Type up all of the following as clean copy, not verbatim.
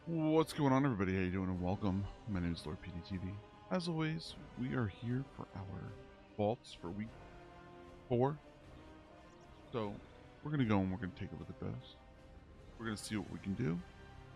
What's going on, everybody? How you doing? And welcome. My name is Lord PeteyTV. As always, we are here for our vaults for week 4. So we're gonna go and we're gonna take a look at those. We're gonna see what we can do.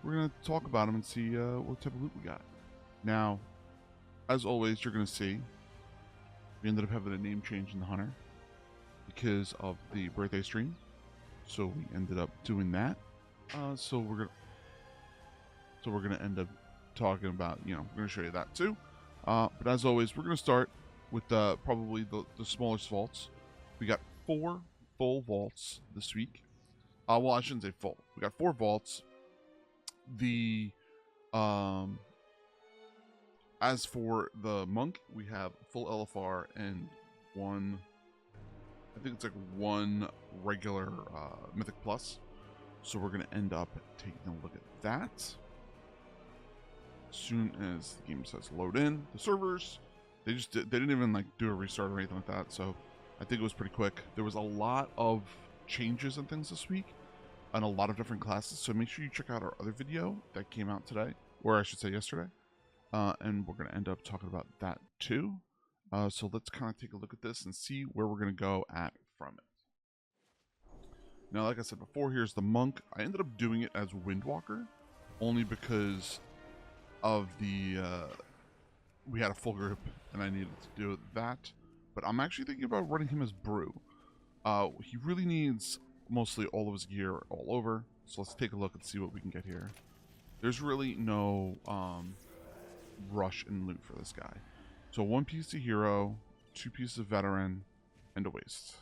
We're gonna talk about them and see what type of loot we got. Now, as always, you're gonna see we ended up having a name change in the hunter because of the birthday stream. So we ended up doing that. So we're gonna end up talking about, we're gonna show you that too. But as always, we're gonna start with probably the smallest vaults. We got 4 full vaults this week. Well, I shouldn't say full. We got 4 vaults. The as for the monk, we have full LFR and one. I think it's like one regular Mythic Plus. So we're gonna end up taking a look at that. As soon as the game starts to load in, the servers, they didn't even like do a restart or anything like that. So I think it was pretty quick. There was a lot of changes and things this week on a lot of different classes. So make sure you check out our other video that came out today, or I should say yesterday. And we're going to end up talking about that too. So let's kind of take a look at this and see where we're going to go at from it. Now, like I said before, here's the monk. I ended up doing it as Windwalker only because of the we had a full group and I needed to do that. But I'm actually thinking about running him as Brew. He really needs mostly all of his gear all over. So let's take a look and see what we can get here. There's really no rush and loot for this guy. So 1 piece of hero, 2 pieces of veteran, and a waste.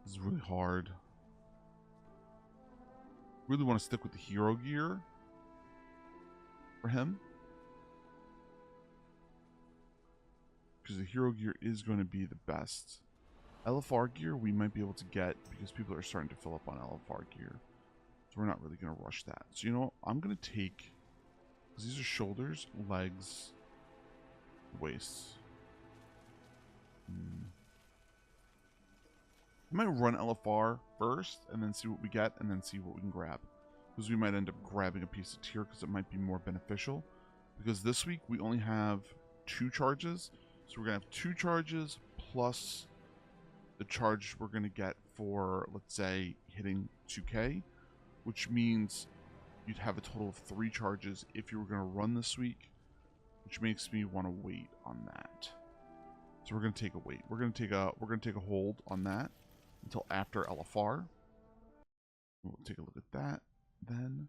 This is really hard. Really want to stick with the hero gear for him, because the hero gear is going to be the best. LFR gear we might be able to get because people are starting to fill up on LFR gear. So we're not really going to rush that. So you know what? I'm going to take, because these are shoulders, legs, waists. I might run LFR first and then see what we get and then see what we can grab. Because we might end up grabbing a piece of tier because it might be more beneficial. Because this week we only have 2 charges. So we're going to have 2 charges plus the charge we're going to get for, let's say, hitting 2k. Which means you'd have a total of 3 charges if you were going to run this week. Which makes me want to wait on that. So we're going to take a wait. We're going to take a hold on that until after LFR. We'll take a look at that then.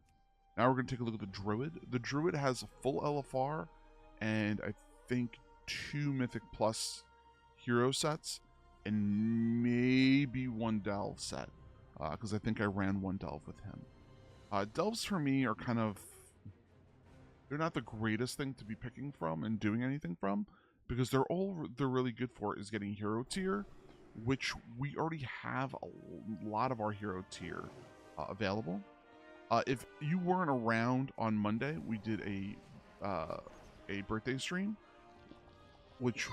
Now we're going to take a look at the Druid. The Druid has a full LFR and I think 2 Mythic Plus hero sets and maybe 1 Delve set. Because I think I ran 1 Delve with him. Delves for me are kind of... they're not the greatest thing to be picking from and doing anything from. Because they're really good for is getting hero tier, which we already have a lot of our hero tier available. If you weren't around on Monday, we did a birthday stream, which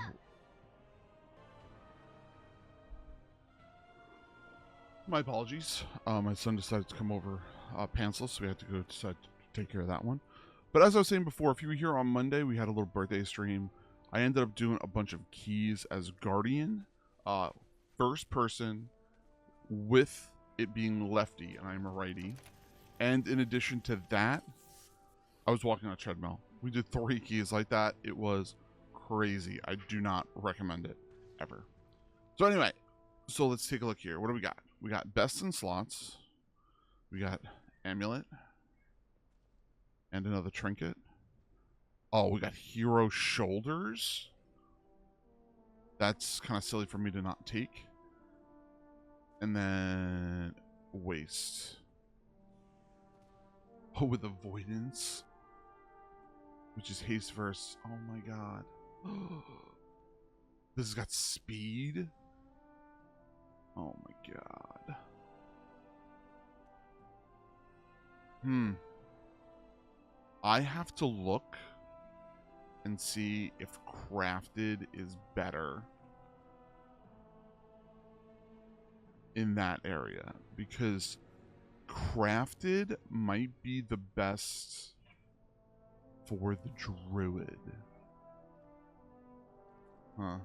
my apologies. My son decided to come over pantsless, so we had to go decide to take care of that one. But as I was saying before, if you were here on Monday, we had a little birthday stream. I ended up doing a bunch of keys as Guardian, first person, with it being lefty, and I'm a righty. And in addition to that, I was walking on a treadmill. We did 3 keys like that. It was crazy. I do not recommend it, ever. So anyway, so let's take a look here. What do we got? We got best in slots. We got amulet. And another trinket. Oh, we got hero shoulders. That's kind of silly for me to not take. And then waist. Oh, with avoidance. Which is haste verse. Oh my god. This has got speed. Oh my god. I have to look and see if crafted is better in that area, because crafted might be the best for the druid. Huh.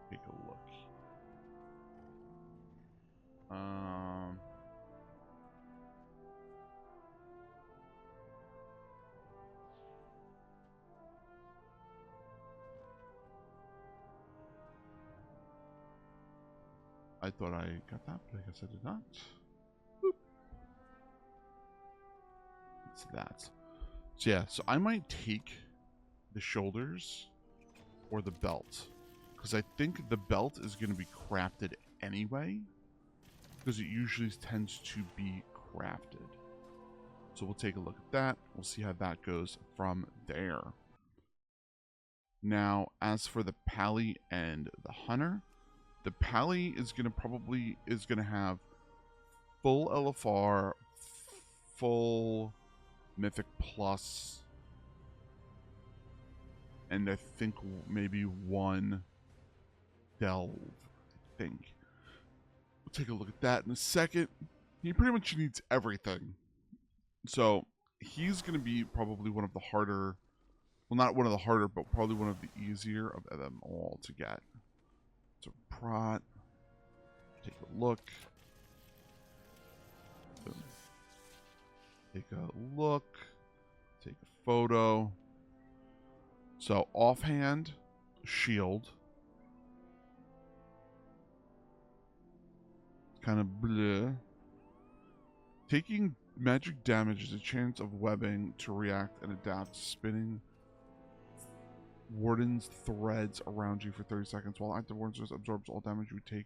Take a look. I thought I got that, but I guess I did not. Boop. It's that. So yeah, so I might take the shoulders or the belt, because I think the belt is going to be crafted anyway, because it usually tends to be crafted. So we'll take a look at that. We'll see how that goes from there. Now, as for the Pally and the Hunter, the Pally is going to have full LFR, full Mythic Plus, and I think maybe one Delve, I think. We'll take a look at that in a second. He pretty much needs everything. So he's going to be probably one of the harder, well, not one of the harder, but probably one of the easier of them all to get. So Prot, take a look. Boom. Take a look. Take a photo. So offhand, shield. Kind of bleh. Taking magic damage is a chance of webbing to react and adapt, spinning Warden's threads around you for 30 seconds. While active Warden's absorbs all damage you take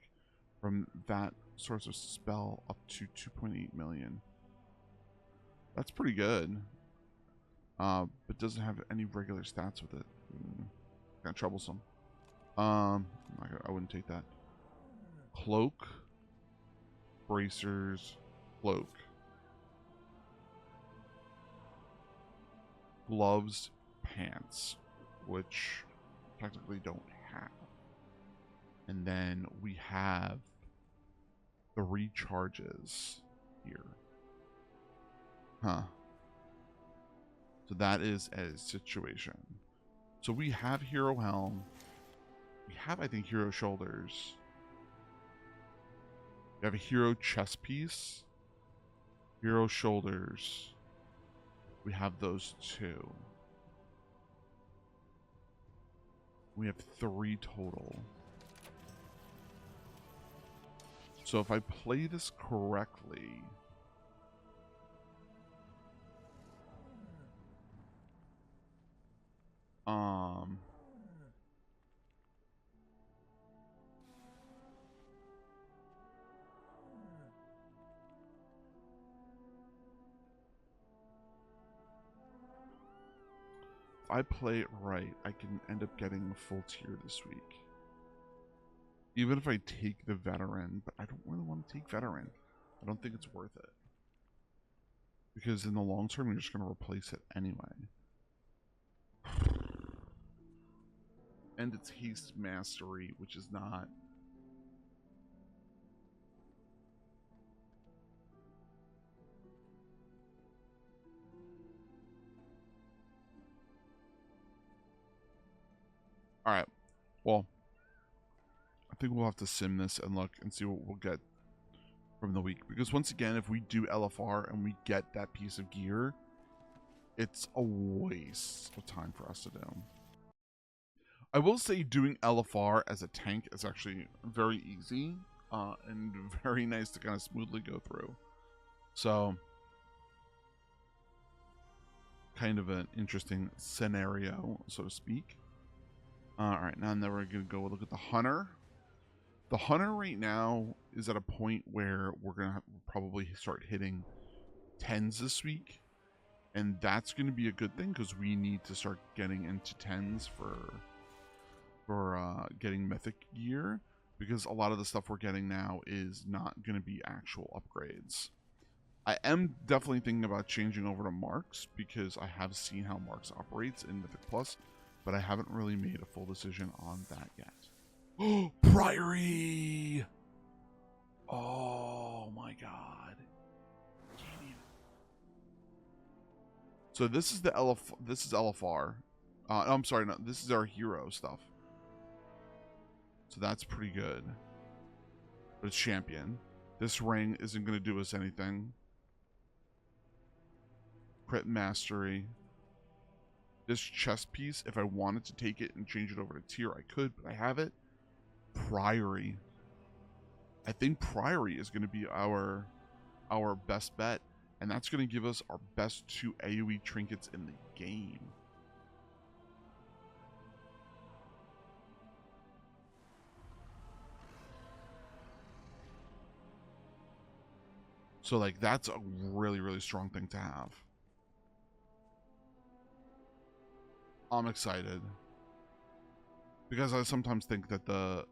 from that source of spell up to 2.8 million. That's pretty good. But doesn't have any regular stats with it. Kind of troublesome. I wouldn't take that. Cloak. Bracers. Cloak. Gloves. Pants. Which technically don't have. And then we have the recharges here. Huh. So that is a situation. So we have Hero Helm. We have, I think, Hero Shoulders. We have a Hero Chest Piece. Hero Shoulders. We have those two. We have 3 total. So if I play this correctly, if I play it right, I can end up getting a full tier this week. Even if I take the veteran, but I don't really want to take veteran. I don't think it's worth it. Because in the long term, you're just going to replace it anyway. And it's haste mastery, which is not... Alright, well, I think we'll have to sim this and look and see what we'll get from the week. Because once again, if we do LFR and we get that piece of gear, it's a waste of time for us to do. I will say doing LFR as a tank is actually very easy and very nice to kind of smoothly go through. So, kind of an interesting scenario, so to speak. Alright, now we're going to go look at the Hunter. The Hunter right now is at a point where we're going to probably start hitting 10s this week. And that's going to be a good thing because we need to start getting into 10s for getting mythic gear. Because a lot of the stuff we're getting now is not going to be actual upgrades. I am definitely thinking about changing over to Marks because I have seen how Marks operates in Mythic Plus, but I haven't really made a full decision on that yet. Oh, Priory! Oh my god. So this is the this is LFR. I'm sorry, no, this is our hero stuff. So that's pretty good. But it's champion. This ring isn't going to do us anything. Crit mastery. This chest piece, if I wanted to take it and change it over to tier, I could, but I have it. Priory. I think Priory is going to be our best bet, and that's going to give us our best 2 AoE trinkets in the game. So, like, that's a really, really strong thing to have. I'm excited. Because I sometimes think that the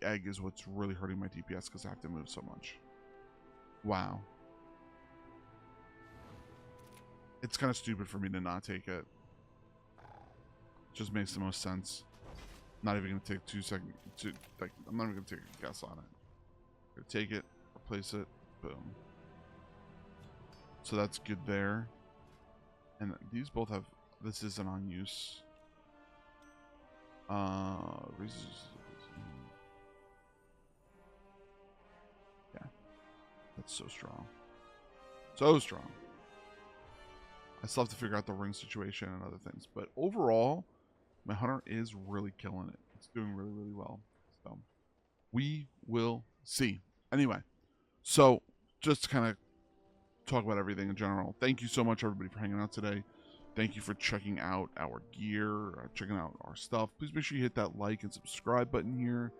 egg is what's really hurting my DPS because I have to move so much. Wow. It's kind of stupid for me to not take it. Just makes the most sense. Not even going to take 2 seconds. Like, I'm not even going to take a guess on it. Gonna take it, replace it, boom. So that's good there. And these both have, this isn't on use. Yeah. That's so strong. So strong. I still have to figure out the ring situation and other things. But overall, my hunter is really killing it. It's doing really, really well. So we will see. Anyway, so just to kind of talk about everything in general. Thank you so much, everybody, for hanging out today. Thank you for checking out our gear, checking out our stuff. Please make sure you hit that like and subscribe button here.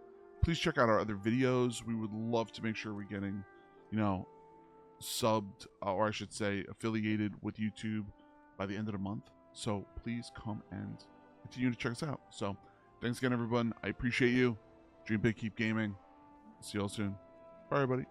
Please check out our other videos. We would love to make sure we're getting, you know, subbed, or I should say affiliated with YouTube by the end of the month. So please come and continue to check us out. So thanks again, everyone. I appreciate you. Dream big, keep gaming. See you all soon. Bye, everybody.